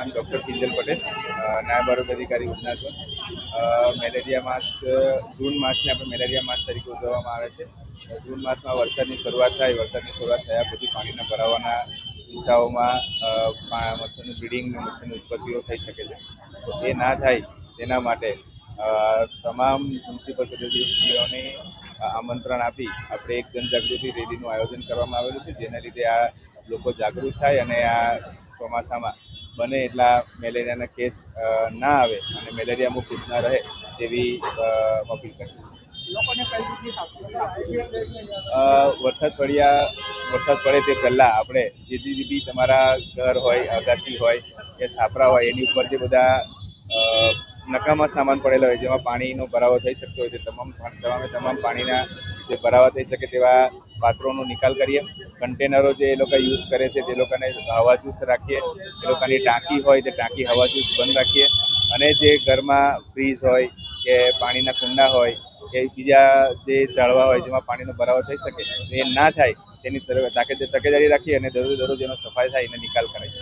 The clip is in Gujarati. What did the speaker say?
નામ ડૉક્ટર કિંજલ પટેલ, નાયબ આરોગ્ય અધિકારી ઉધના છું. મેલેરિયા માસ જૂન માસને આપણે મેલેરિયા માસ તરીકે ઉજવવામાં આવે છે. જૂન માસમાં વરસાદની શરૂઆત થાય, વરસાદની શરૂઆત થયા પછી પાણીના ભરાવાના કિસ્સાઓમાં મચ્છરનું બ્રીડિંગ અને મચ્છરની ઉત્પત્તિઓ થઈ શકે છે. તો એ ના થાય તેના માટે તમામ મ્યુનિસિપલ સદસ્યોને આમંત્રણ આપી આપણે એક જનજાગૃતિ રેલીનું આયોજન કરવામાં આવેલું છે, જેના લીધે આ લોકો જાગૃત થાય અને આ ચોમાસામાં બને એટલા મેલેરિયાના કેસ ના આવે અને મેલેરિયા મુક્ત ના રહે તેવી અપીલ કરી છે. વરસાદ પડે તે પહેલાં આપણે જે બી તમારા ઘર હોય, અગાસી હોય કે છાપરા હોય એની ઉપર જે બધા નકામા સામાન પડેલા હોય, જેમાં પાણીનો ભરાવો થઈ શકતો હોય, તે તમામ પાણીના જે ભરાવા થઈ શકે તેવા પાત્રોનો નિકાલ કરીએ. કન્ટેનરો જે એ લોકો યુઝ કરે છે તે લોકોને હવાચુસ્ત રાખીએ. એ લોકોની ટાંકી હોય તે ટાંકી હવાચુસ્ત બંધ રાખીએ. અને જે ઘરમાં ફ્રીજ હોય કે પાણીના કુંડા હોય કે બીજા જે ઝાડવા હોય જેમાં પાણીનો ભરાવો થઈ શકે એ ના થાય તેની તકેદારી રાખી અને દરરોજ એનો સફાઈ થાય એને નિકાલ કરે છે.